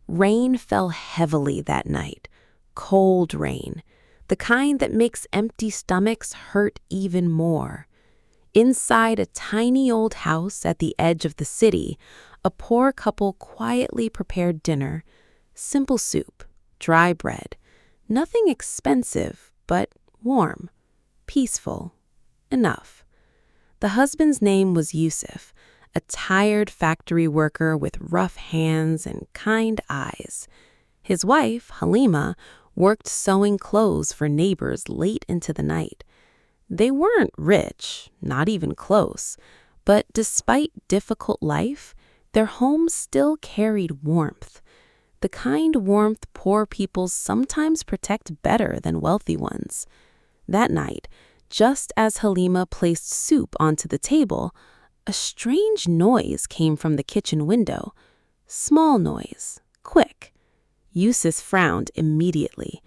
Rain fell heavily that night, cold rain, the kind that makes empty stomachs hurt even more. Inside a tiny old house at the edge of the city, a poor couple quietly prepared dinner. Simple soup, dry bread, nothing expensive, but warm, peaceful, enough. The husband's name was Yusuf, a tired factory worker with rough hands and kind eyes. His wife, Halima, worked sewing clothes for neighbors late into the night. They weren't rich, not even close, but despite difficult life, their home still carried warmth. The kind warmth poor people sometimes protect better than wealthy ones. That night, just as Halima placed soup onto the table, a strange noise came from the kitchen window. Small noise, quick. Yusuf frowned immediately.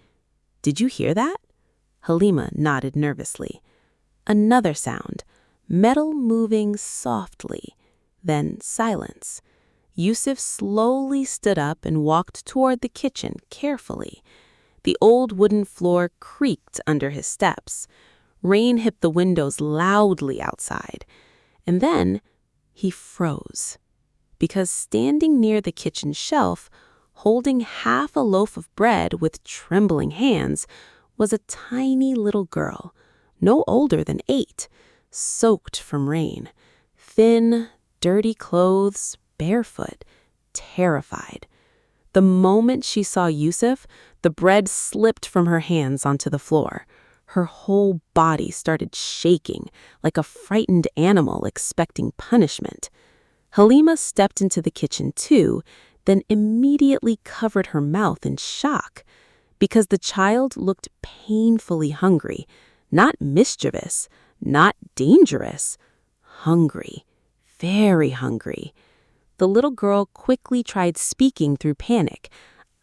"Did you hear that?" Halima nodded nervously. Another sound, metal moving softly, then silence. Yusuf slowly stood up and walked toward the kitchen carefully. The old wooden floor creaked under his steps. Rain hit the windows loudly outside. And then he froze, because standing near the kitchen shelf, holding half a loaf of bread with trembling hands, was a tiny little girl, no older than 8, soaked from rain, thin, dirty clothes, barefoot, terrified. The moment she saw Yusuf, the bread slipped from her hands onto the floor. Her whole body started shaking, like a frightened animal expecting punishment. Halima stepped into the kitchen too, then immediately covered her mouth in shock, because the child looked painfully hungry, not mischievous, not dangerous, hungry, very hungry. The little girl quickly tried speaking through panic.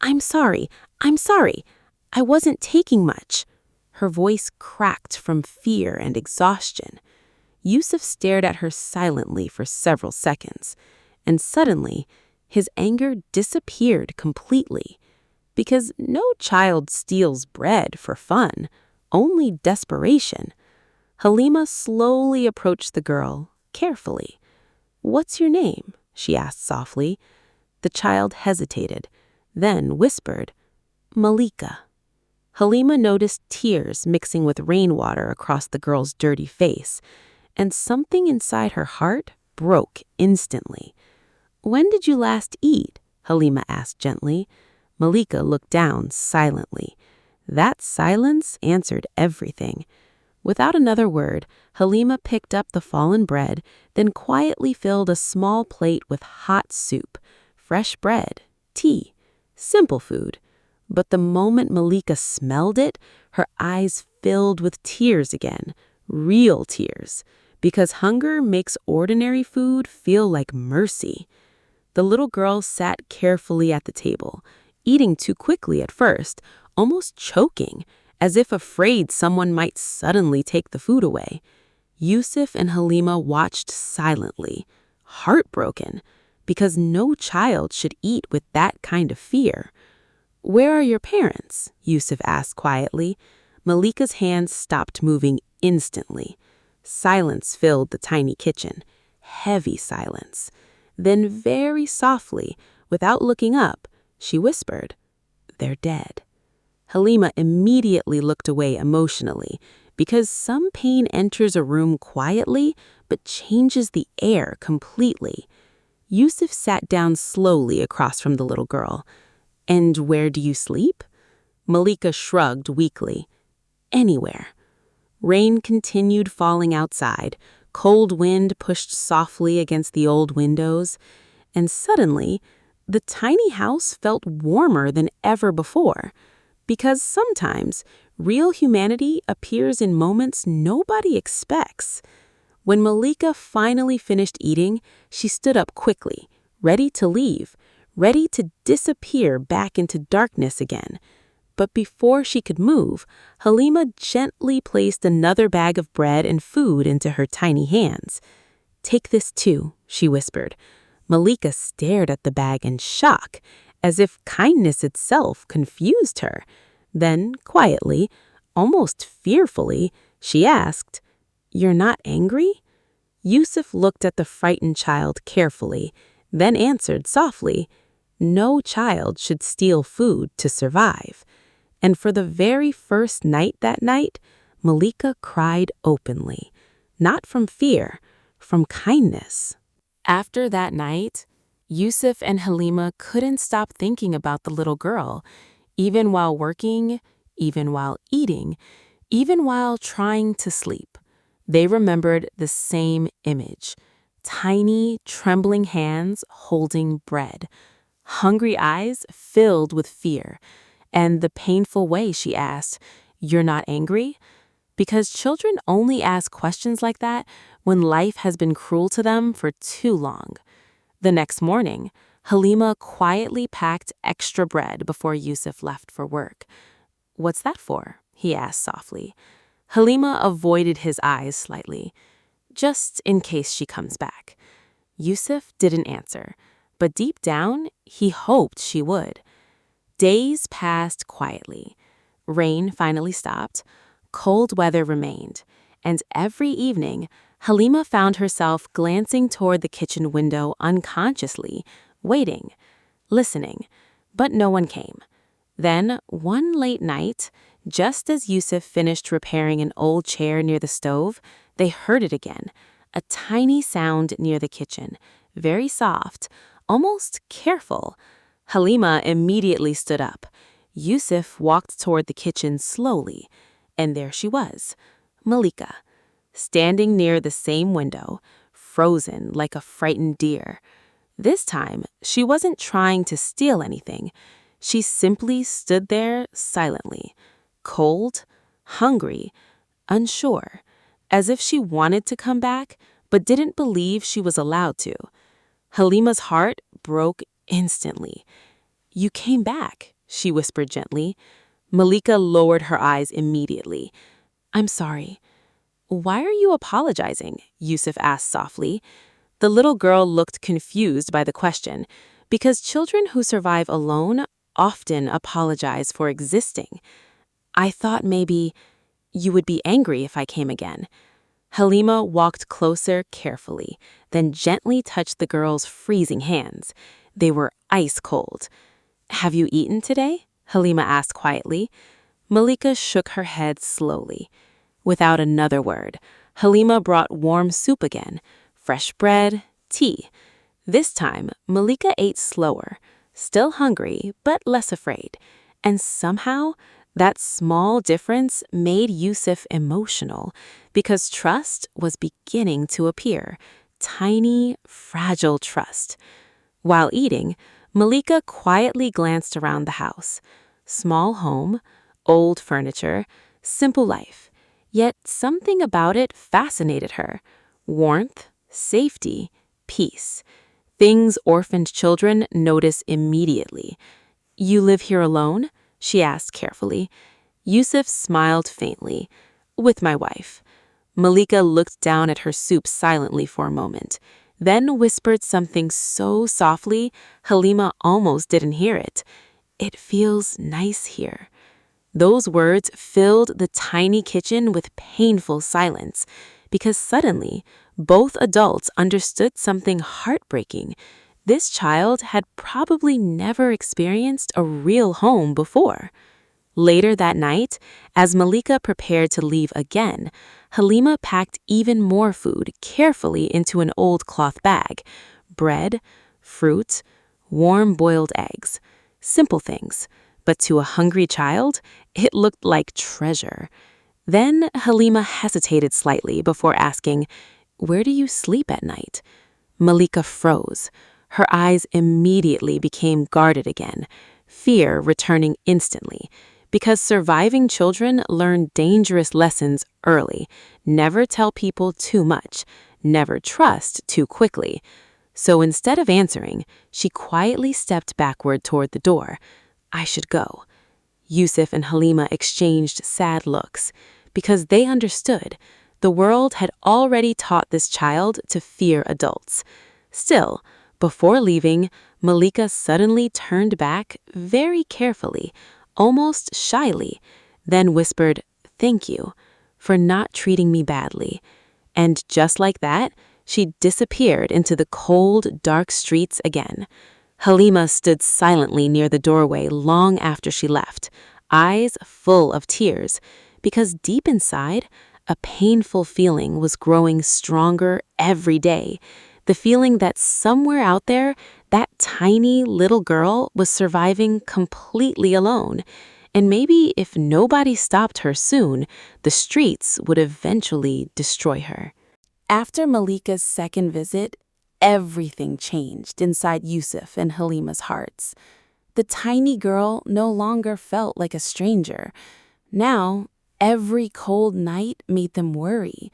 I'm sorry. I wasn't taking much." Her voice cracked from fear and exhaustion. Yusuf stared at her silently for several seconds, and suddenly, his anger disappeared completely. Because no child steals bread for fun, only desperation. Halima slowly approached the girl, carefully. "What's your name?" she asked softly. The child hesitated, then whispered, "Malika." Halima noticed tears mixing with rainwater across the girl's dirty face, and something inside her heart broke instantly. "When did you last eat?" Halima asked gently. Malika looked down silently. That silence answered everything. Without another word, Halima picked up the fallen bread, then quietly filled a small plate with hot soup, fresh bread, tea, simple food. But the moment Malika smelled it, her eyes filled with tears again, real tears, because hunger makes ordinary food feel like mercy. The little girl sat carefully at the table, eating too quickly at first, almost choking, as if afraid someone might suddenly take the food away. Yusuf and Halima watched silently, heartbroken, because no child should eat with that kind of fear. "Where are your parents?" Yusuf asked quietly. Malika's hands stopped moving instantly. Silence filled the tiny kitchen, heavy silence. Then very softly, without looking up, she whispered, "They're dead." Halima immediately looked away emotionally, because some pain enters a room quietly but changes the air completely. Yusuf sat down slowly across from the little girl. "And where do you sleep?" Malika shrugged weakly. "Anywhere." Rain continued falling outside. Cold wind pushed softly against the old windows. And suddenly, the tiny house felt warmer than ever before. Because sometimes, real humanity appears in moments nobody expects. When Malika finally finished eating, she stood up quickly, ready to leave, ready to disappear back into darkness again. But before she could move, Halima gently placed another bag of bread and food into her tiny hands. "Take this too," she whispered. Malika stared at the bag in shock, as if kindness itself confused her. Then, quietly, almost fearfully, she asked, "You're not angry?" Yusuf looked at the frightened child carefully, then answered softly, "No child should steal food to survive." And for the very first night that night, Malika cried openly, not from fear, from kindness. After that night, Yusuf and Halima couldn't stop thinking about the little girl, even while working, even while eating, even while trying to sleep. They remembered the same image: tiny, trembling hands holding bread, hungry eyes filled with fear, and the painful way she asked, "You're not angry?" Because children only ask questions like that when life has been cruel to them for too long. The next morning, Halima quietly packed extra bread before Yusuf left for work. "What's that for?" he asked softly. Halima avoided his eyes slightly. "Just in case she comes back." Yusuf didn't answer, but deep down, he hoped she would. Days passed quietly. Rain finally stopped. Cold weather remained. And every evening, Halima found herself glancing toward the kitchen window unconsciously, waiting, listening. But no one came. Then, one late night, just as Yusuf finished repairing an old chair near the stove, they heard it again, a tiny sound near the kitchen, very soft, almost careful. Halima immediately stood up. Yusuf walked toward the kitchen slowly, and there she was, Malika, standing near the same window, frozen like a frightened deer. This time, she wasn't trying to steal anything. She simply stood there silently, cold, hungry, unsure, as if she wanted to come back but didn't believe she was allowed to. Halima's heart broke instantly. "You came back," she whispered gently. Malika lowered her eyes immediately. "I'm sorry." "Why are you apologizing?" Yusuf asked softly. The little girl looked confused by the question, because children who survive alone often apologize for existing. "I thought maybe you would be angry if I came again." Halima walked closer carefully, then gently touched the girl's freezing hands. They were ice cold. "Have you eaten today?" Halima asked quietly. Malika shook her head slowly. Without another word, Halima brought warm soup again, fresh bread, tea. This time, Malika ate slower, still hungry, but less afraid. And somehow, that small difference made Yusuf emotional, because trust was beginning to appear. Tiny, fragile trust. While eating, Malika quietly glanced around the house. Small home, old furniture, simple life. Yet something about it fascinated her. Warmth, safety, peace. Things orphaned children notice immediately. "You live here alone?" she asked carefully. Yusuf smiled faintly. "With my wife." Malika looked down at her soup silently for a moment, then whispered something so softly Halima almost didn't hear it. "It feels nice here." Those words filled the tiny kitchen with painful silence, because suddenly both adults understood something heartbreaking. This child had probably never experienced a real home before. Later that night, as Malika prepared to leave again, Halima packed even more food carefully into an old cloth bag: bread, fruit, warm boiled eggs. Simple things, but to a hungry child, it looked like treasure. Then Halima hesitated slightly before asking, "Where do you sleep at night?" Malika froze. Her eyes immediately became guarded again, fear returning instantly. Because surviving children learn dangerous lessons early. Never tell people too much. Never trust too quickly. So instead of answering, she quietly stepped backward toward the door. "I should go." Yusuf and Halima exchanged sad looks, because they understood. The world had already taught this child to fear adults. Still, before leaving, Malika suddenly turned back very carefully, almost shyly, then whispered, "Thank you for not treating me badly." And just like that, she disappeared into the cold, dark streets again. Halima stood silently near the doorway long after she left, eyes full of tears, because deep inside, a painful feeling was growing stronger every day. The feeling that somewhere out there, that tiny little girl was surviving completely alone. And maybe if nobody stopped her soon, the streets would eventually destroy her. After Malika's second visit, everything changed inside Yusuf and Halima's hearts. The tiny girl no longer felt like a stranger. Now, every cold night made them worry.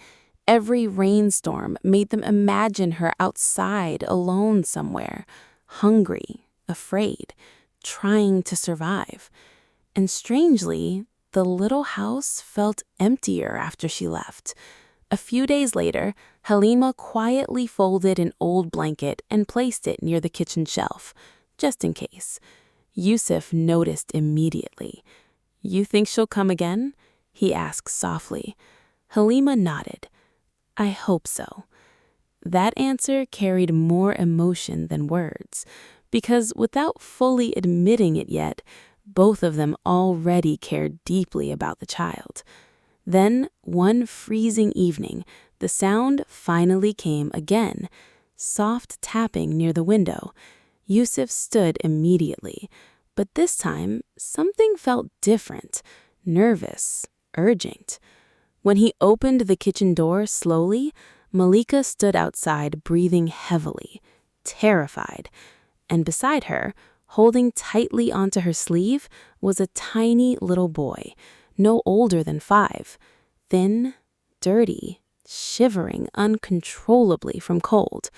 Every rainstorm made them imagine her outside alone somewhere, hungry, afraid, trying to survive. And strangely, the little house felt emptier after she left. A few days later, Halima quietly folded an old blanket and placed it near the kitchen shelf, just in case. Yusuf noticed immediately. "You think she'll come again?" he asked softly. Halima nodded. "I hope so." That answer carried more emotion than words, because without fully admitting it yet, both of them already cared deeply about the child. Then, one freezing evening, the sound finally came again, soft tapping near the window. Yusuf stood immediately, but this time something felt different, nervous, urgent. When he opened the kitchen door slowly, Malika stood outside breathing heavily, terrified. And beside her, holding tightly onto her sleeve, was a tiny little boy, no older than 5, thin, dirty, shivering uncontrollably from cold.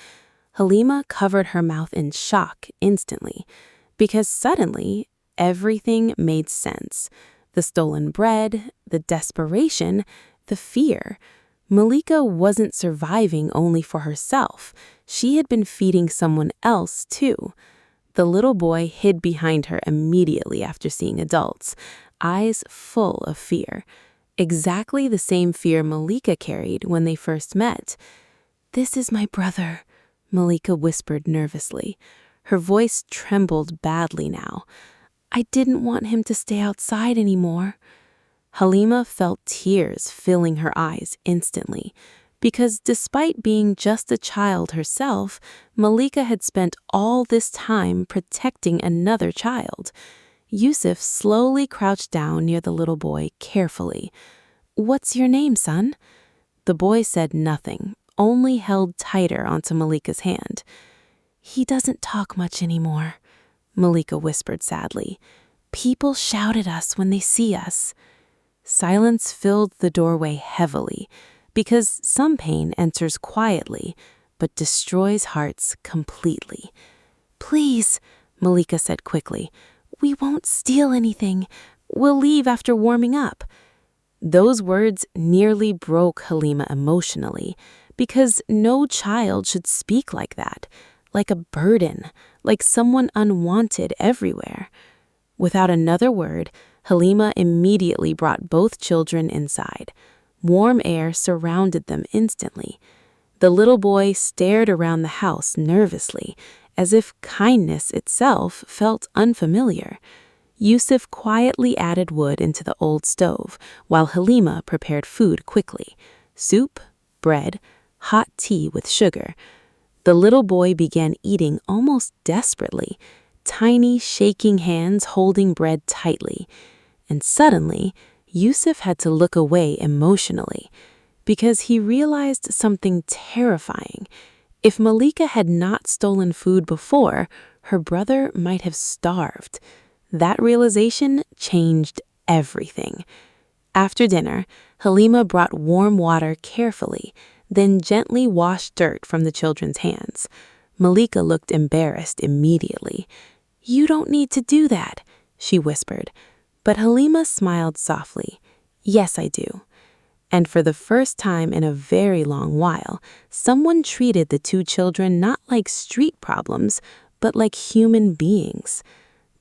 Halima covered her mouth in shock instantly, because suddenly everything made sense. The stolen bread, the desperation, the fear. Malika wasn't surviving only for herself. She had been feeding someone else too. The little boy hid behind her immediately after seeing adults, eyes full of fear. Exactly the same fear Malika carried when they first met. "This is my brother," Malika whispered nervously. Her voice trembled badly now. "I didn't want him to stay outside anymore." Halima felt tears filling her eyes instantly, because despite being just a child herself, Malika had spent all this time protecting another child. Yusuf slowly crouched down near the little boy carefully. "What's your name, son?" The boy said nothing, only held tighter onto Malika's hand. "He doesn't talk much anymore," Malika whispered sadly. "People shout at us when they see us." Silence filled the doorway heavily, because some pain enters quietly, but destroys hearts completely. "Please," Malika said quickly, "we won't steal anything. We'll leave after warming up." Those words nearly broke Halima emotionally, because no child should speak like that, like a burden, like someone unwanted everywhere. Without another word, Halima immediately brought both children inside. Warm air surrounded them instantly. The little boy stared around the house nervously, as if kindness itself felt unfamiliar. Yusuf quietly added wood into the old stove, while Halima prepared food quickly: soup, bread, hot tea with sugar. The little boy began eating almost desperately, tiny shaking hands holding bread tightly. And suddenly, Yusuf had to look away emotionally, because he realized something terrifying. If Malika had not stolen food before, her brother might have starved. That realization changed everything. After dinner, Halima brought warm water carefully, then gently washed dirt from the children's hands. Malika looked embarrassed immediately. "You don't need to do that," she whispered. But Halima smiled softly. "Yes, I do." And for the first time in a very long while, someone treated the two children not like street problems, but like human beings.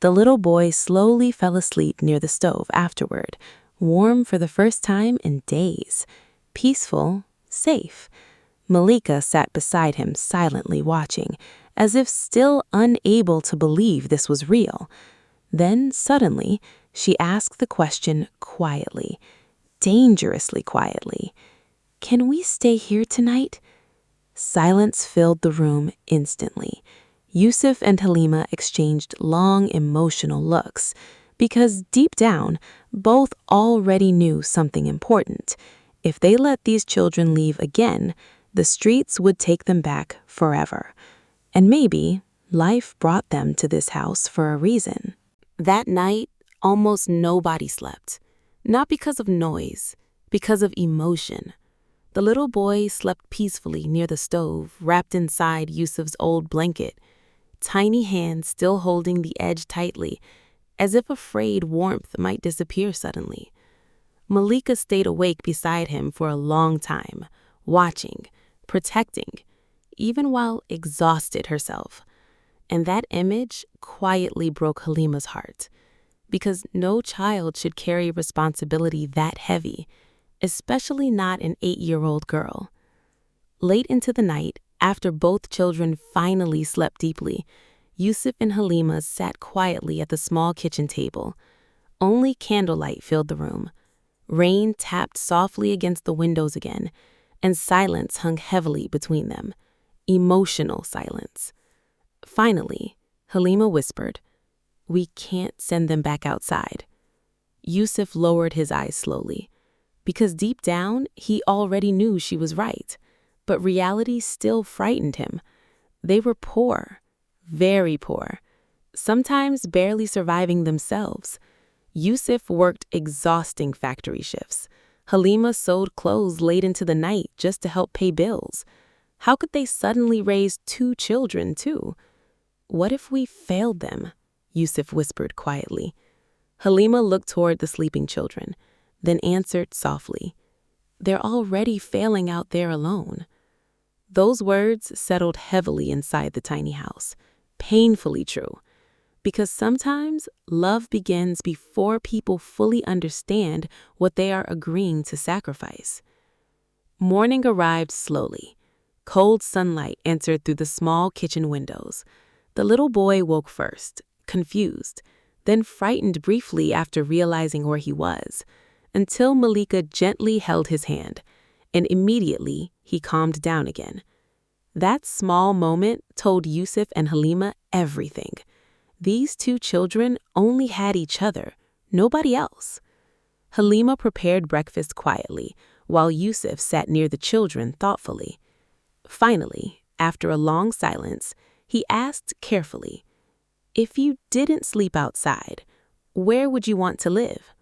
The little boy slowly fell asleep near the stove afterward, warm for the first time in days, peaceful, safe. Malika sat beside him silently watching, as if still unable to believe this was real. Then, suddenly, she asked the question quietly, dangerously quietly. "Can we stay here tonight?" Silence filled the room instantly. Yusuf and Halima exchanged long emotional looks, because deep down, both already knew something important. If they let these children leave again, the streets would take them back forever. And maybe life brought them to this house for a reason. That night, almost nobody slept. Not because of noise, because of emotion. The little boy slept peacefully near the stove, wrapped inside Yusuf's old blanket, tiny hands still holding the edge tightly, as if afraid warmth might disappear suddenly. Malika stayed awake beside him for a long time, watching, protecting, even while exhausted herself. And that image quietly broke Halima's heart, because no child should carry responsibility that heavy, especially not an 8-year-old girl. Late into the night, after both children finally slept deeply, Yusuf and Halima sat quietly at the small kitchen table. Only candlelight filled the room. Rain tapped softly against the windows again, and silence hung heavily between them. Emotional silence. Finally, Halima whispered, "We can't send them back outside." Yusuf lowered his eyes slowly, because deep down, he already knew she was right. But reality still frightened him. They were poor, very poor, sometimes barely surviving themselves. Yusuf worked exhausting factory shifts. Halima sewed clothes late into the night just to help pay bills. How could they suddenly raise 2 children, too? "What if we failed them?" Yusuf whispered quietly. Halima looked toward the sleeping children, then answered softly, "They're already failing out there alone." Those words settled heavily inside the tiny house, painfully true, because sometimes love begins before people fully understand what they are agreeing to sacrifice. Morning arrived slowly. Cold sunlight entered through the small kitchen windows. The little boy woke first, confused, then frightened briefly after realizing where he was, until Malika gently held his hand, and immediately he calmed down again. That small moment told Yusuf and Halima everything. These 2 children only had each other, nobody else. Halima prepared breakfast quietly, while Yusuf sat near the children thoughtfully. Finally, after a long silence, he asked carefully, "If you didn't sleep outside, where would you want to live?"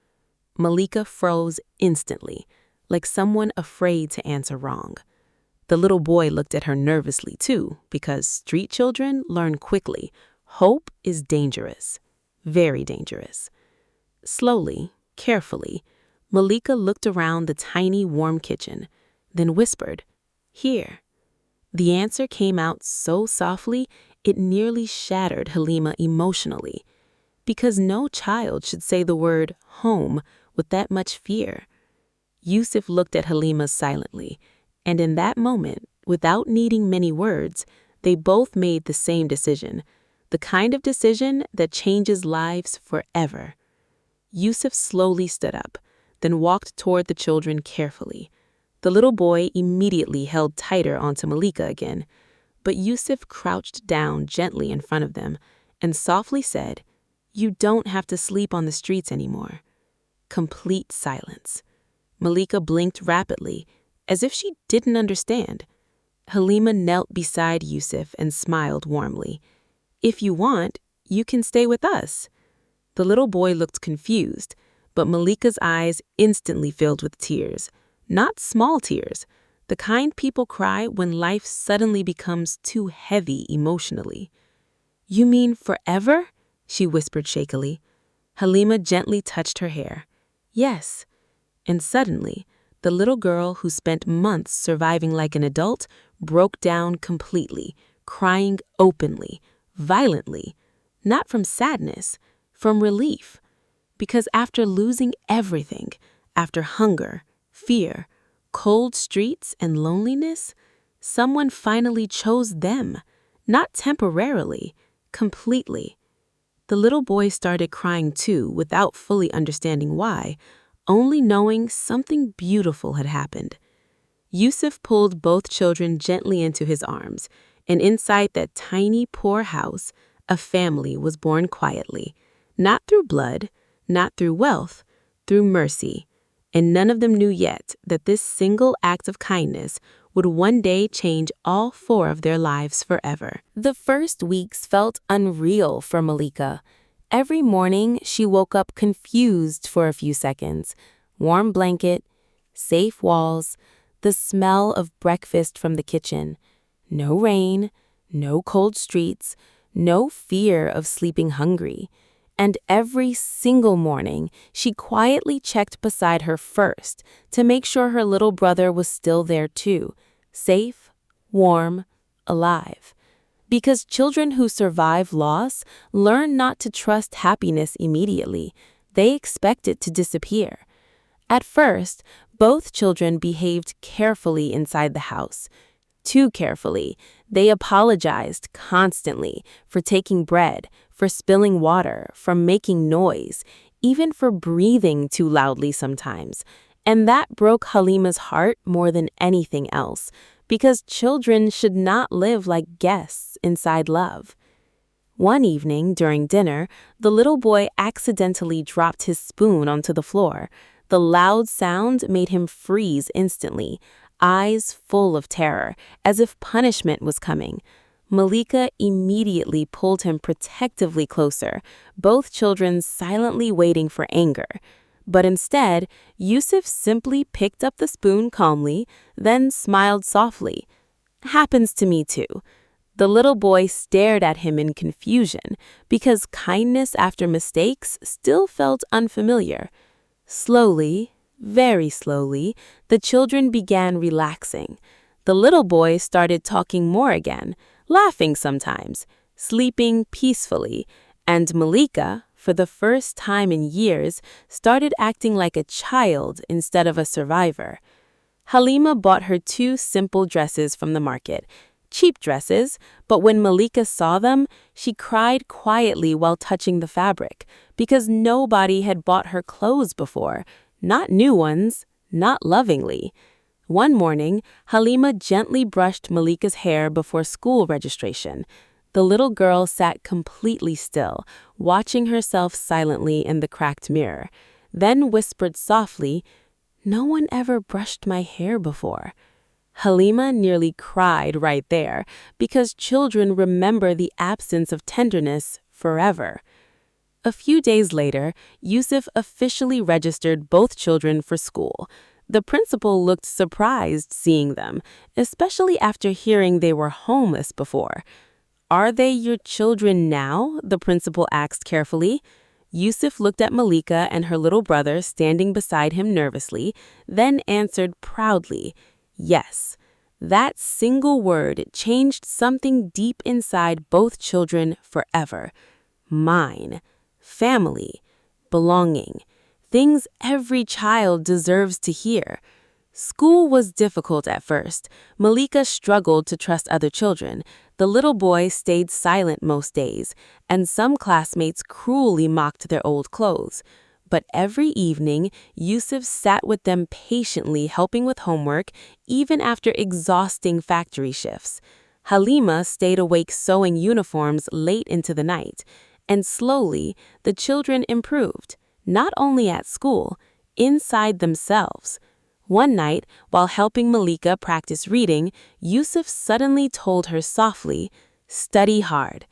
Malika froze instantly, like someone afraid to answer wrong. The little boy looked at her nervously too, because street children learn quickly. Hope is dangerous, very dangerous. Slowly, carefully, Malika looked around the tiny, warm kitchen, then whispered, "Here." The answer came out so softly it nearly shattered Halima emotionally, because no child should say the word home with that much fear. Yusuf looked at Halima silently, and in that moment, without needing many words, they both made the same decision, the kind of decision that changes lives forever. Yusuf slowly stood up, then walked toward the children carefully. The little boy immediately held tighter onto Malika again, but Yusuf crouched down gently in front of them and softly said, "You don't have to sleep on the streets anymore." Complete silence. Malika blinked rapidly, as if she didn't understand. Halima knelt beside Yusuf and smiled warmly. "If you want, you can stay with us." The little boy looked confused, but Malika's eyes instantly filled with tears. Not small tears, the kind people cry when life suddenly becomes too heavy emotionally. "You mean forever?" she whispered shakily. Halima gently touched her hair. "Yes." And suddenly, the little girl who spent months surviving like an adult broke down completely, crying openly, violently, not from sadness, from relief. Because after losing everything, after hunger, fear, cold streets, and loneliness, someone finally chose them, not temporarily, completely. The little boy started crying too, without fully understanding why, only knowing something beautiful had happened. Yusuf pulled both children gently into his arms, and inside that tiny, poor house, a family was born quietly, not through blood, not through wealth, through mercy. And none of them knew yet that this single act of kindness would one day change all four of their lives forever. The first weeks felt unreal for Malika. Every morning, she woke up confused for a few seconds. Warm blanket, safe walls, the smell of breakfast from the kitchen. No rain, no cold streets, no fear of sleeping hungry. And every single morning, she quietly checked beside her first to make sure her little brother was still there too, safe, warm, alive. Because children who survive loss learn not to trust happiness immediately. They expect it to disappear. At first, both children behaved carefully inside the house. Too carefully. They apologized constantly for taking bread, for spilling water, for making noise, even for breathing too loudly sometimes. And that broke Halima's heart more than anything else, because children should not live like guests inside love. One evening, during dinner, the little boy accidentally dropped his spoon onto the floor. The loud sound made him freeze instantly, eyes full of terror, as if punishment was coming. Malika immediately pulled him protectively closer, both children silently waiting for anger. But instead, Yusuf simply picked up the spoon calmly, then smiled softly. "Happens to me too." The little boy stared at him in confusion, because kindness after mistakes still felt unfamiliar. Slowly, very slowly, the children began relaxing. The little boy started talking more again, laughing sometimes, sleeping peacefully, and Malika, for the first time in years, started acting like a child instead of a survivor. Halima bought her 2 simple dresses from the market, cheap dresses, but when Malika saw them, she cried quietly while touching the fabric, because nobody had bought her clothes before, not new ones, not lovingly. One morning, Halima gently brushed Malika's hair before school registration. The little girl sat completely still, watching herself silently in the cracked mirror, then whispered softly, "No one ever brushed my hair before." Halima nearly cried right there, because children remember the absence of tenderness forever. A few days later, Yusuf officially registered both children for school. The principal looked surprised seeing them, especially after hearing they were homeless before. "Are they your children now?" the principal asked carefully. Yusuf looked at Malika and her little brother standing beside him nervously, then answered proudly, "Yes." That single word changed something deep inside both children forever. Mine. Family. Belonging. Things every child deserves to hear. School was difficult at first. Malika struggled to trust other children. The little boy stayed silent most days, and some classmates cruelly mocked their old clothes. But every evening, Yusuf sat with them patiently helping with homework, even after exhausting factory shifts. Halima stayed awake sewing uniforms late into the night. And slowly, the children improved, not only at school, inside themselves. One night, while helping Malika practice reading, Yusuf suddenly told her softly, "Study hard."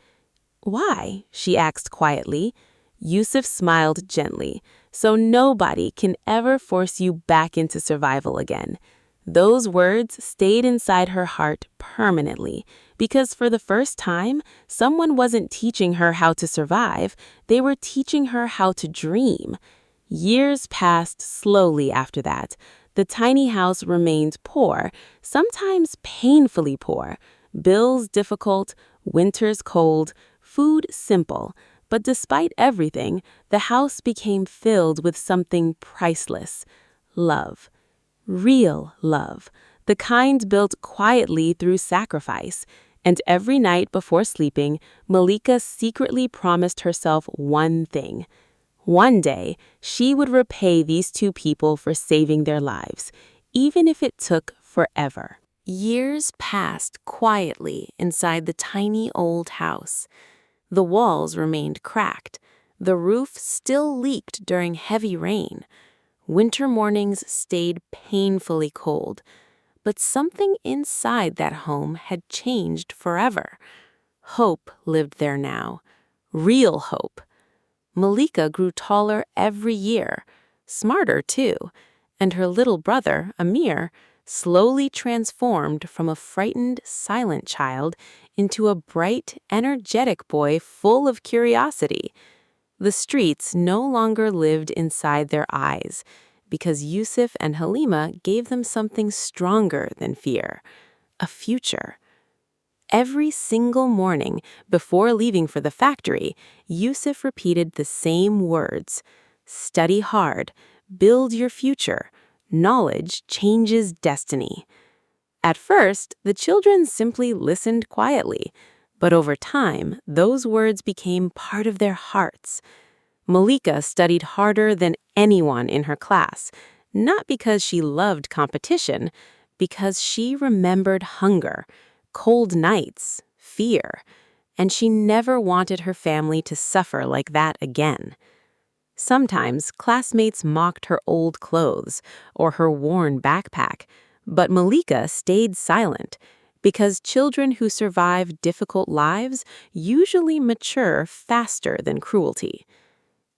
"Why?" she asked quietly. Yusuf smiled gently, "So nobody can ever force you back into survival again." Those words stayed inside her heart permanently, because for the first time, someone wasn't teaching her how to survive, they were teaching her how to dream. Years passed slowly after that. The tiny house remained poor, sometimes painfully poor. Bills difficult, winters cold, Food simple, but despite everything, the house became filled with something priceless: love. Real love, the kind built quietly through sacrifice. And every night before sleeping, Malika secretly promised herself one thing. One day, she would repay these two people for saving their lives, even if it took forever. Years passed quietly inside the tiny old house. The walls remained cracked. The roof still leaked during heavy rain. Winter mornings stayed painfully cold, but something inside that home had changed forever. Hope lived there now. Real hope. Malika grew taller every year, smarter too, and her little brother, Amir, slowly transformed from a frightened, silent child into a bright, energetic boy full of curiosity. The streets no longer lived inside their eyes, because Yusuf and Halima gave them something stronger than fear: a future. Every single morning, before leaving for the factory, Yusuf repeated the same words: "Study hard, build your future. Knowledge changes destiny." At first, the children simply listened quietly, but over time, those words became part of their hearts. Malika studied harder than anyone in her class, not because she loved competition, because she remembered hunger, cold nights, fear, and she never wanted her family to suffer like that again. Sometimes classmates mocked her old clothes or her worn backpack, but Malika stayed silent, because children who survive difficult lives usually mature faster than cruelty.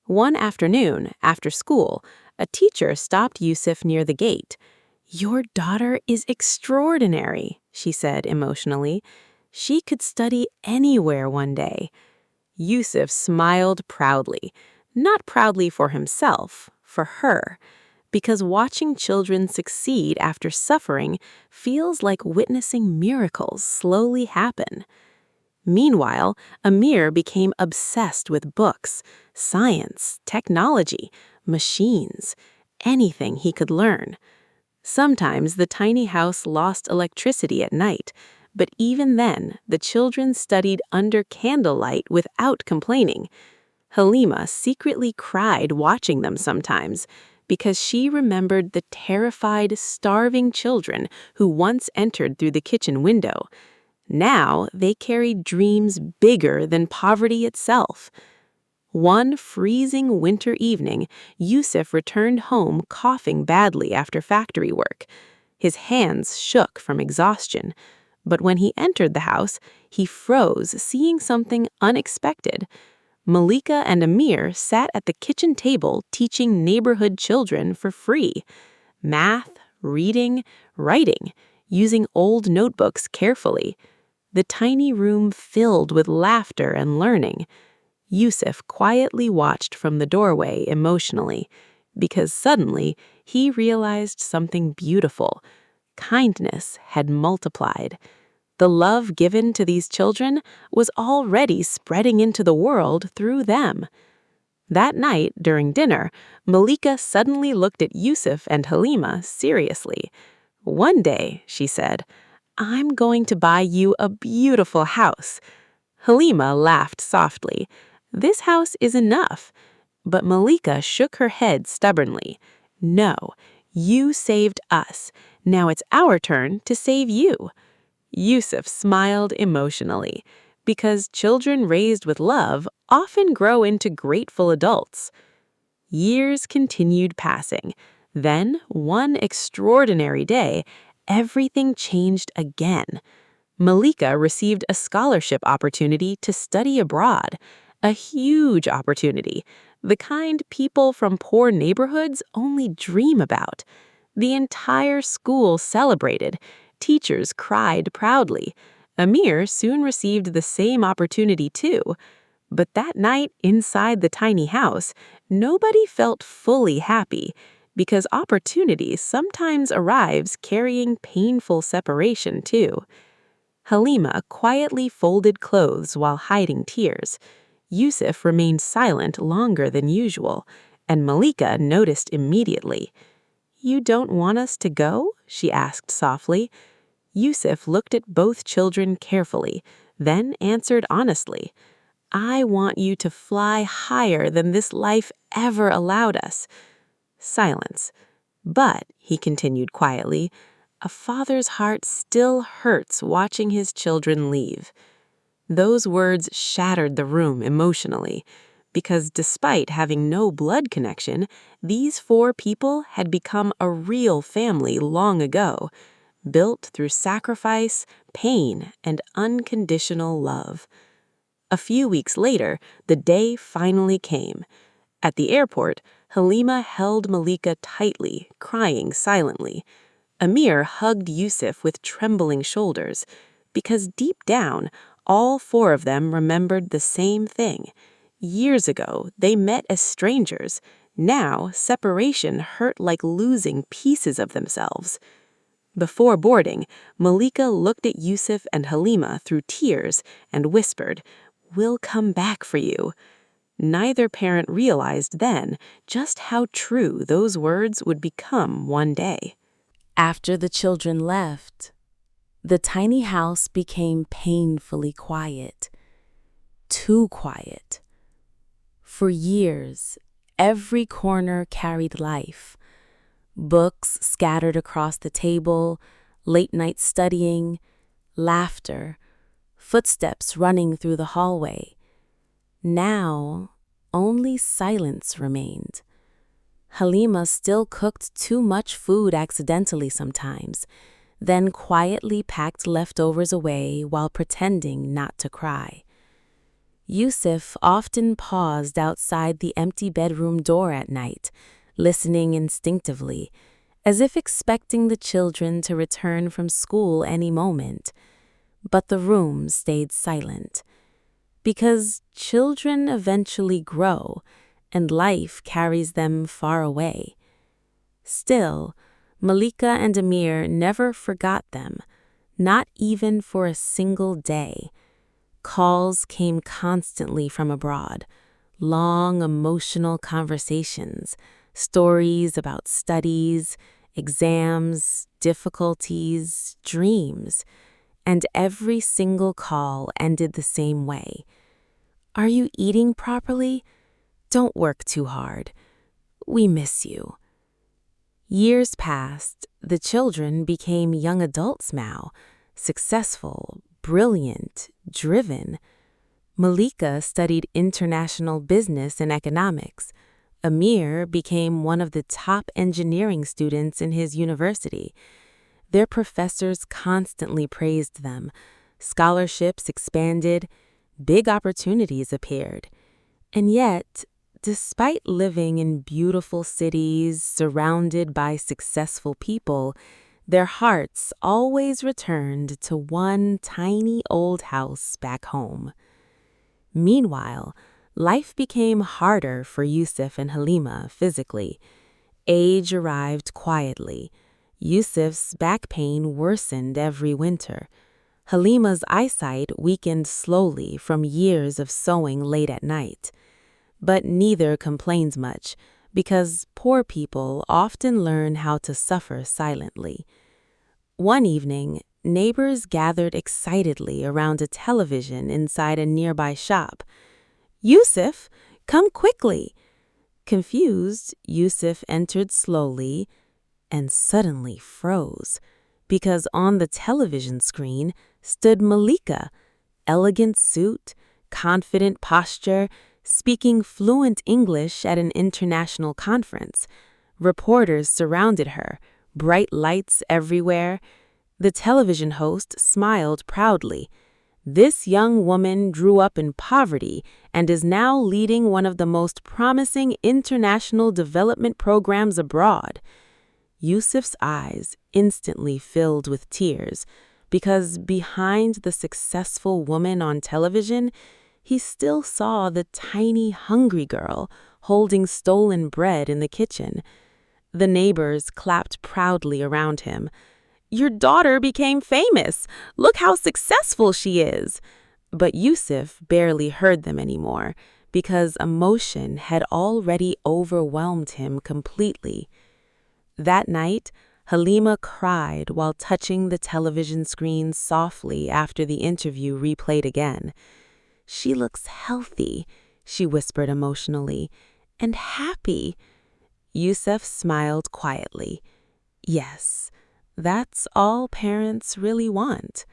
One afternoon, after school, a teacher stopped Yusuf near the gate. "Your daughter is extraordinary," she said emotionally. "She could study anywhere one day." Yusuf smiled proudly, not proudly for himself, for her, because watching children succeed after suffering feels like witnessing miracles slowly happen. Meanwhile, Amir became obsessed with books, science, technology, machines, anything he could learn. Sometimes the tiny house lost electricity at night, but even then, the children studied under candlelight without complaining. Halima secretly cried watching them sometimes, because she remembered the terrified, starving children who once entered through the kitchen window. Now they carried dreams bigger than poverty itself. One freezing winter evening, Yusuf returned home coughing badly after factory work. His hands shook from exhaustion, but when he entered the house, he froze, seeing something unexpected. Malika and Amir sat at the kitchen table teaching neighborhood children for free. Math, reading, writing, using old notebooks carefully. The tiny room filled with laughter and learning. Yusuf quietly watched from the doorway emotionally, because suddenly he realized something beautiful. Kindness had multiplied. The love given to these children was already spreading into the world through them. That night, during dinner, Malika suddenly looked at Yusuf and Halima seriously. "One day," she said, "I'm going to buy you a beautiful house." Halima laughed softly. "This house is enough." But Malika shook her head stubbornly. "No, you saved us. Now it's our turn to save you." Yusuf smiled emotionally, because children raised with love often grow into grateful adults. Years continued passing. Then, one extraordinary day, everything changed again. Malika received a scholarship opportunity to study abroad, a huge opportunity, the kind people from poor neighborhoods only dream about. The entire school celebrated. Teachers cried proudly. Amir soon received the same opportunity too. But that night, inside the tiny house, nobody felt fully happy, because opportunity sometimes arrives carrying painful separation too. Halima quietly folded clothes while hiding tears. Yusuf remained silent longer than usual, and Malika noticed immediately. "You don't want us to go?" she asked softly. Yusuf looked at both children carefully, then answered honestly, "I want you to fly higher than this life ever allowed us." Silence. "But," he continued quietly, "a father's heart still hurts watching his children leave." Those words shattered the room emotionally, because despite having no blood connection, these four people had become a real family long ago, built through sacrifice, pain, and unconditional love. A few weeks later, the day finally came. At the airport, Halima held Malika tightly, crying silently. Amir hugged Yusuf with trembling shoulders, because deep down, all four of them remembered the same thing. Years ago, they met as strangers. Now, separation hurt like losing pieces of themselves. Before boarding, Malika looked at Yusuf and Halima through tears and whispered, "We'll come back for you." Neither parent realized then just how true those words would become one day. After the children left, the tiny house became painfully quiet. Too quiet. For years, every corner carried life. Books scattered across the table, late-night studying, laughter, footsteps running through the hallway. Now, only silence remained. Halima still cooked too much food accidentally sometimes, then quietly packed leftovers away while pretending not to cry. Yusuf often paused outside the empty bedroom door at night, listening instinctively, as if expecting the children to return from school any moment. But the room stayed silent, because children eventually grow, and life carries them far away. Still, Malika and Amir never forgot them, not even for a single day. Calls came constantly from abroad, long emotional conversations, stories about studies, exams, difficulties, dreams, and every single call ended the same way. "Are you eating properly? Don't work too hard. We miss you." Years passed, the children became young adults now, successful, brilliant, driven. Malika studied international business and economics. Amir became one of the top engineering students in his university. Their professors constantly praised them. Scholarships expanded, big opportunities appeared. And yet, despite living in beautiful cities surrounded by successful people, their hearts always returned to one tiny old house back home. Meanwhile, life became harder for Yusuf and Halima physically. Age arrived quietly. Yusuf's back pain worsened every winter. Halima's eyesight weakened slowly from years of sewing late at night. But neither complained much, because poor people often learn how to suffer silently. One evening, neighbors gathered excitedly around a television inside a nearby shop. "Yusuf, come quickly!" Confused, Yusuf entered slowly and suddenly froze, because on the television screen stood Malika, elegant suit, confident posture, speaking fluent English at an international conference. Reporters surrounded her, bright lights everywhere. The television host smiled proudly. This young woman grew up in poverty and is now leading one of the most promising international development programs abroad. Yusuf's eyes instantly filled with tears, because behind the successful woman on television, he still saw the tiny, hungry girl holding stolen bread in the kitchen. The neighbors clapped proudly around him. Your daughter became famous. Look how successful she is." But Yusuf barely heard them anymore because emotion had already overwhelmed him completely. That night, Halima cried while touching the television screen softly after the interview replayed again. "She looks healthy," she whispered emotionally, "and happy." Yusuf smiled quietly. Yes, that's all parents really want.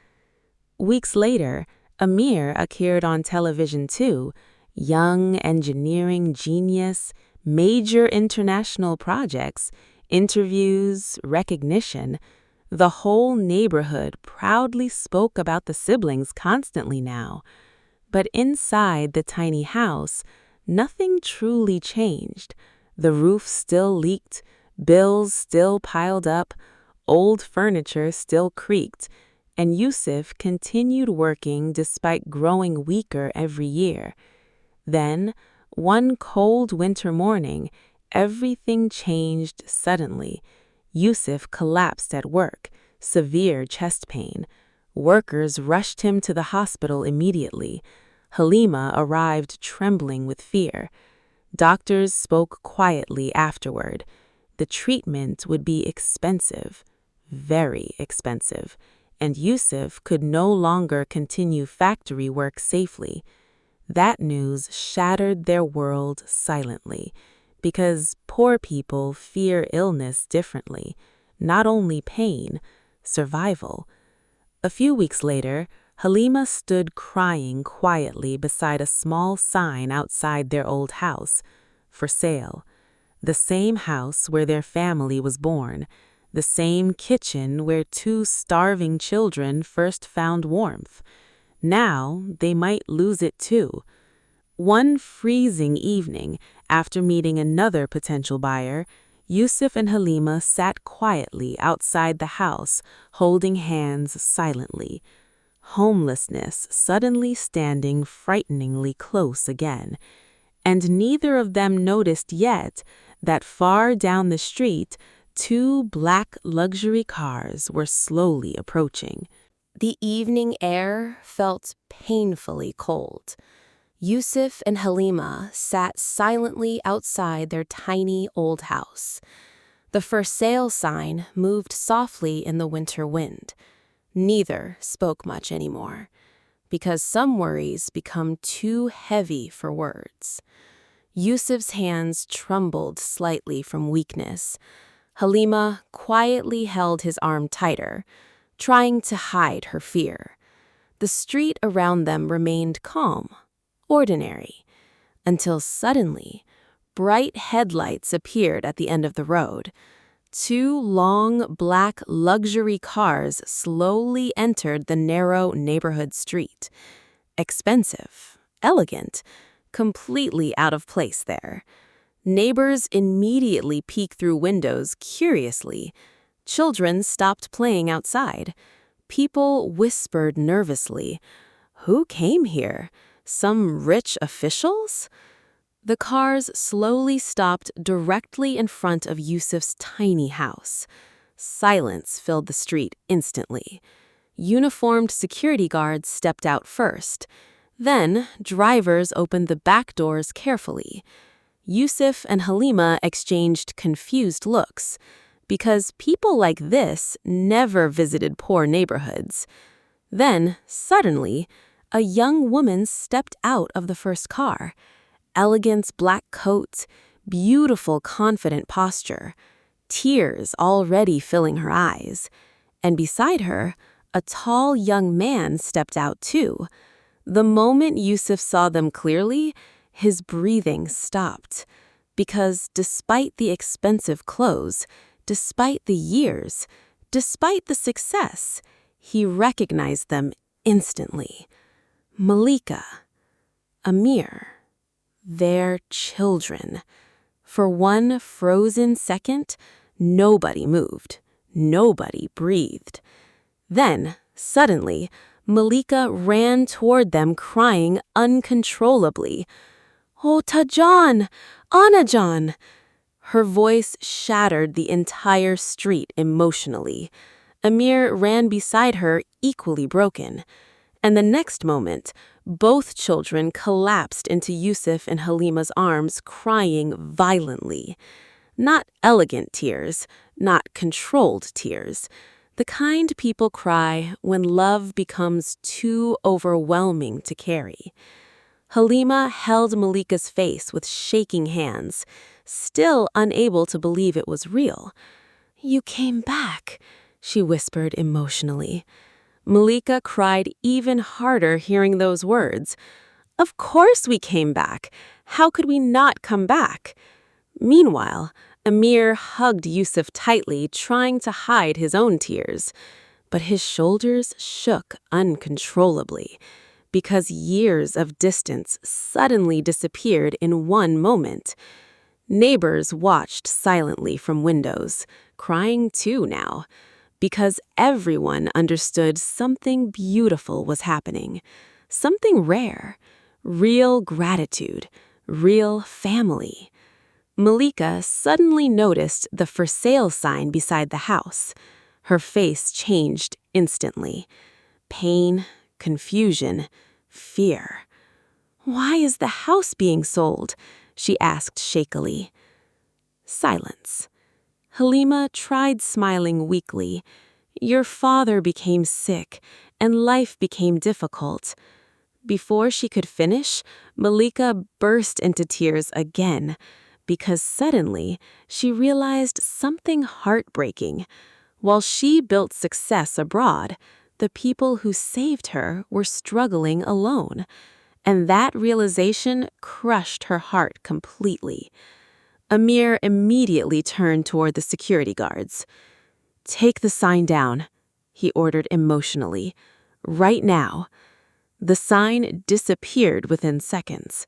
Weeks later, Amir appeared on television too, young engineering genius, major international projects, interviews, recognition. The whole neighborhood proudly spoke about the siblings constantly now. But inside the tiny house, nothing truly changed. The roof still leaked, bills still piled up, old furniture still creaked, and Yusuf continued working despite growing weaker every year. Then, one cold winter morning, everything changed suddenly. Yusuf collapsed at work, severe chest pain. Workers rushed him to the hospital immediately. Halima arrived trembling with fear. Doctors spoke quietly afterward. The treatment would be expensive, very expensive, and Yusuf could no longer continue factory work safely. That news shattered their world silently, because poor people fear illness differently, not only pain, survival. A few weeks later, Halima stood crying quietly beside a small sign outside their old house, for sale. The same house where their family was born, the same kitchen where two starving children first found warmth. Now they might lose it too. One freezing evening, after meeting another potential buyer, Yusuf and Halima sat quietly outside the house, holding hands silently. Homelessness suddenly standing frighteningly close again. And neither of them noticed yet that far down the street, two black luxury cars were slowly approaching. The evening air felt painfully cold. Yusuf and Halima sat silently outside their tiny old house. The for sale sign moved softly in the winter wind. Neither spoke much anymore, because some worries become too heavy for words. Yusuf's hands trembled slightly from weakness. Halima quietly held his arm tighter, trying to hide her fear. The street around them remained calm, ordinary, until suddenly, bright headlights appeared at the end of the road. Two long, black luxury cars slowly entered the narrow neighborhood street. Expensive, elegant, completely out of place there. Neighbors immediately peeked through windows curiously. Children stopped playing outside. People whispered nervously, "Who came here? Some rich officials?" The cars slowly stopped directly in front of Yusuf's tiny house. Silence filled the street instantly. Uniformed security guards stepped out first. Then, drivers opened the back doors carefully. Yusuf and Halima exchanged confused looks, because people like this never visited poor neighborhoods. Then, suddenly, a young woman stepped out of the first car. Elegant black coat, beautiful confident posture, tears already filling her eyes. And beside her, a tall young man stepped out too. The moment Yusuf saw them clearly, his breathing stopped. Because despite the expensive clothes, despite the years, despite the success, he recognized them instantly. Malika, Amir, their children. For one frozen second, nobody moved. Nobody breathed. Then, suddenly, Malika ran toward them crying uncontrollably. "Oh, Tajan! Anajan!" Her voice shattered the entire street emotionally. Amir ran beside her, equally broken. And the next moment, both children collapsed into Yusuf and Halima's arms, crying violently. Not elegant tears, not controlled tears. The kind people cry when love becomes too overwhelming to carry. Halima held Malika's face with shaking hands, still unable to believe it was real. "You came back," she whispered emotionally. Malika cried even harder hearing those words. "Of course we came back. How could we not come back?" Meanwhile, Amir hugged Yusuf tightly, trying to hide his own tears. But his shoulders shook uncontrollably, because years of distance suddenly disappeared in one moment. Neighbors watched silently from windows, crying too now, because everyone understood something beautiful was happening, something rare, real gratitude, real family. Malika suddenly noticed the for sale sign beside the house. Her face changed instantly. Pain, confusion, fear. "Why is the house being sold?" she asked shakily. Silence. Halima tried smiling weakly. "Your father became sick, and life became difficult." Before she could finish, Malika burst into tears again, because suddenly she realized something heartbreaking. While she built success abroad, the people who saved her were struggling alone, and that realization crushed her heart completely. Amir immediately turned toward the security guards. "Take the sign down," he ordered emotionally. "Right now." The sign disappeared within seconds.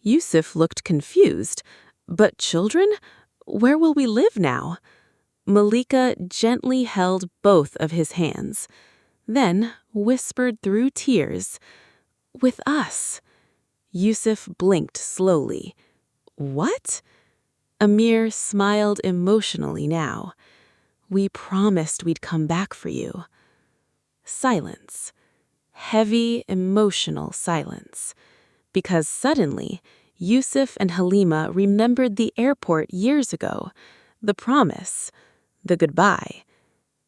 Yusuf looked confused. "But children? Where will we live now?" Malika gently held both of his hands, then whispered through tears, "With us." Yusuf blinked slowly. "What?" Amir smiled emotionally now. "We promised we'd come back for you." Silence. Heavy, emotional silence. Because suddenly, Yusuf and Halima remembered the airport years ago, the promise, the goodbye.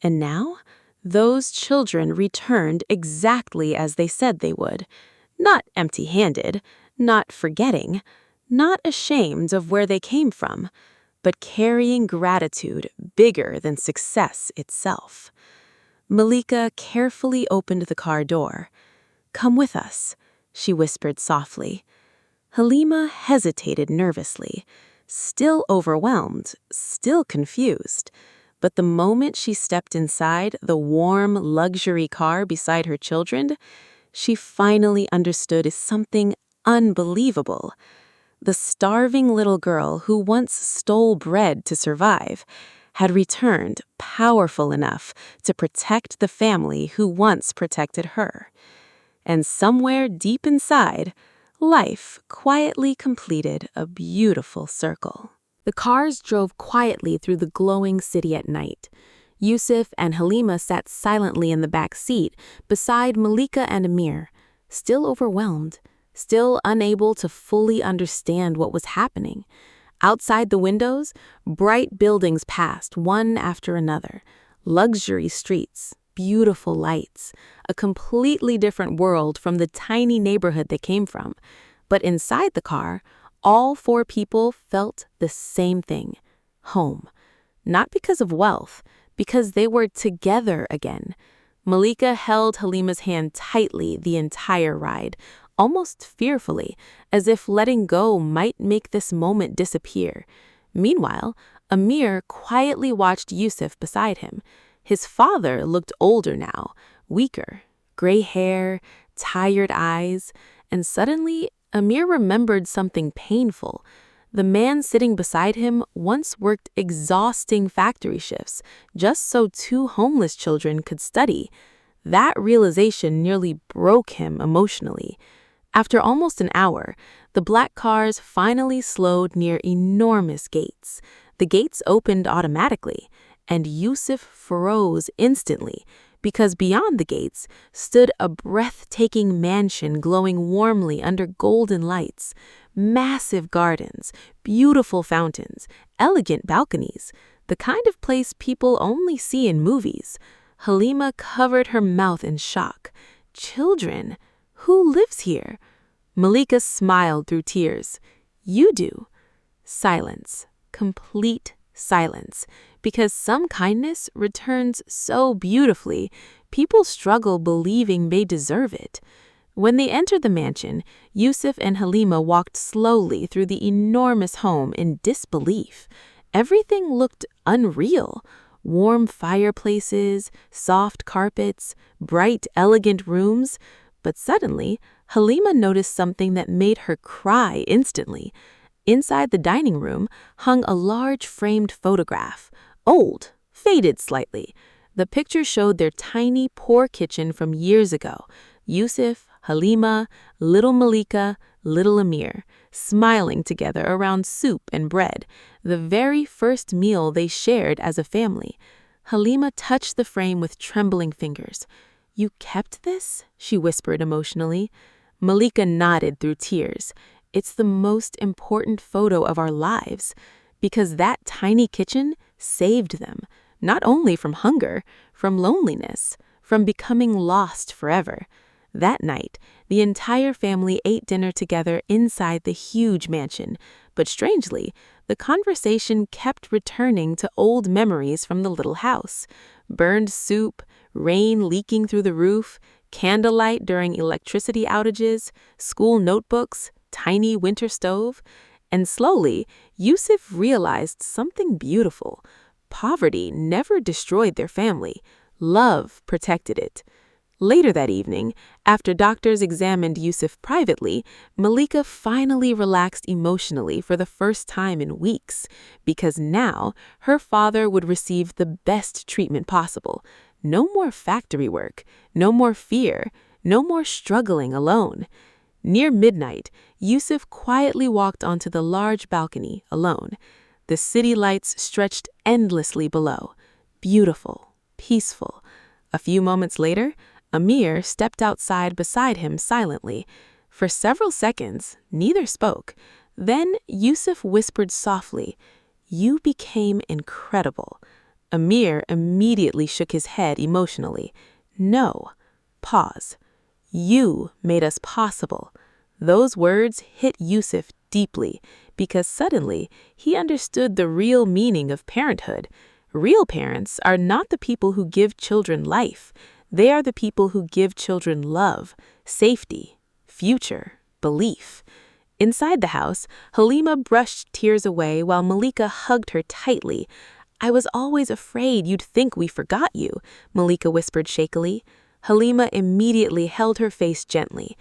And now, those children returned exactly as they said they would. Not empty-handed, not forgetting, not ashamed of where they came from, but carrying gratitude bigger than success itself. Malika carefully opened the car door. "Come with us," she whispered softly. Halima hesitated nervously, still overwhelmed, still confused. But the moment she stepped inside the warm, luxury car beside her children, she finally understood something unbelievable. The starving little girl who once stole bread to survive had returned powerful enough to protect the family who once protected her. And somewhere deep inside, life quietly completed a beautiful circle. The cars drove quietly through the glowing city at night. Yusuf and Halima sat silently in the back seat beside Malika and Amir, still overwhelmed, still unable to fully understand what was happening. Outside the windows, bright buildings passed, one after another. Luxury streets, beautiful lights, a completely different world from the tiny neighborhood they came from. But inside the car, all four people felt the same thing: home. Not because of wealth, because they were together again. Malika held Halima's hand tightly the entire ride, almost fearfully, as if letting go might make this moment disappear. Meanwhile, Amir quietly watched Yusuf beside him. His father looked older now, weaker, gray hair, tired eyes, and suddenly Amir remembered something painful. The man sitting beside him once worked exhausting factory shifts just so two homeless children could study. That realization nearly broke him emotionally. After almost an hour, the black cars finally slowed near enormous gates. The gates opened automatically, and Yusuf froze instantly because beyond the gates stood a breathtaking mansion glowing warmly under golden lights, massive gardens, beautiful fountains, elegant balconies, the kind of place people only see in movies. Halima covered her mouth in shock. Children? Who lives here? Malika smiled through tears. You do. Silence. Complete silence. Because some kindness returns so beautifully, people struggle believing they deserve it. When they entered the mansion, Yusuf and Halima walked slowly through the enormous home in disbelief. Everything looked unreal. Warm fireplaces, soft carpets, bright, elegant rooms. But suddenly, Halima noticed something that made her cry instantly. Inside the dining room hung a large framed photograph, old, faded slightly. The picture showed their tiny, poor kitchen from years ago. Yusuf, Halima, little Malika, little Amir, smiling together around soup and bread, the very first meal they shared as a family. Halima touched the frame with trembling fingers. You kept this? She whispered emotionally. Malika nodded through tears. It's the most important photo of our lives, because that tiny kitchen saved them, not only from hunger, from loneliness, from becoming lost forever. That night, the entire family ate dinner together inside the huge mansion, but strangely, the conversation kept returning to old memories from the little house. Burned soup, rain leaking through the roof, candlelight during electricity outages, school notebooks, tiny winter stove. And slowly, Yusuf realized something beautiful. Poverty never destroyed their family. Love protected it. Later that evening, after doctors examined Yusuf privately, Malika finally relaxed emotionally for the first time in weeks, because now her father would receive the best treatment possible. No more factory work, no more fear, no more struggling alone. Near midnight, Yusuf quietly walked onto the large balcony alone. The city lights stretched endlessly below. Beautiful, peaceful. A few moments later, Amir stepped outside beside him silently. For several seconds, neither spoke. Then Yusuf whispered softly, "You became incredible." Amir immediately shook his head emotionally. "No." Pause. "You made us possible." Those words hit Yusuf deeply because suddenly he understood the real meaning of parenthood. Real parents are not the people who give children life. They are the people who give children love, safety, future, belief. Inside the house, Halima brushed tears away while Malika hugged her tightly. "I was always afraid you'd think we forgot you," Malika whispered shakily. Halima immediately held her face gently.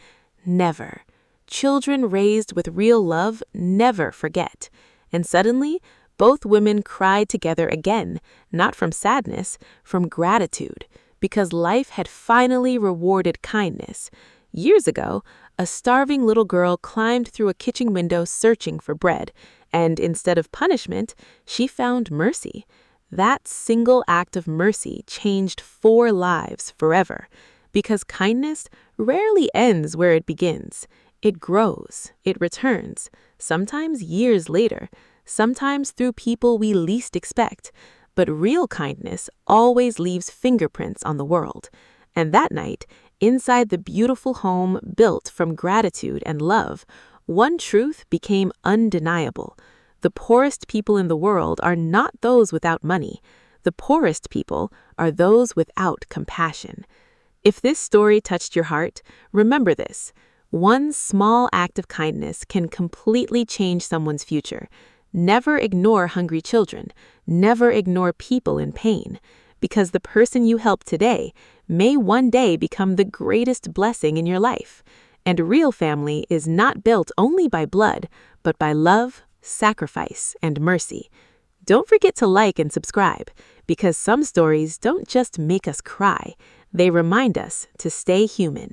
"Never. Children raised with real love never forget." And suddenly, both women cried together again, not from sadness, from gratitude, because life had finally rewarded kindness. Years ago, a starving little girl climbed through a kitchen window searching for bread, and instead of punishment, she found mercy. That single act of mercy changed 4 lives forever, because kindness rarely ends where it begins. It grows, it returns, sometimes years later, sometimes through people we least expect. But real kindness always leaves fingerprints on the world. And that night, inside the beautiful home built from gratitude and love, one truth became undeniable. The poorest people in the world are not those without money. The poorest people are those without compassion. If this story touched your heart, remember this. One small act of kindness can completely change someone's future. Never ignore hungry children. Never ignore people in pain. Because the person you help today may one day become the greatest blessing in your life. And real family is not built only by blood, but by love, sacrifice, and mercy. Don't forget to like and subscribe, because some stories don't just make us cry, they remind us to stay human.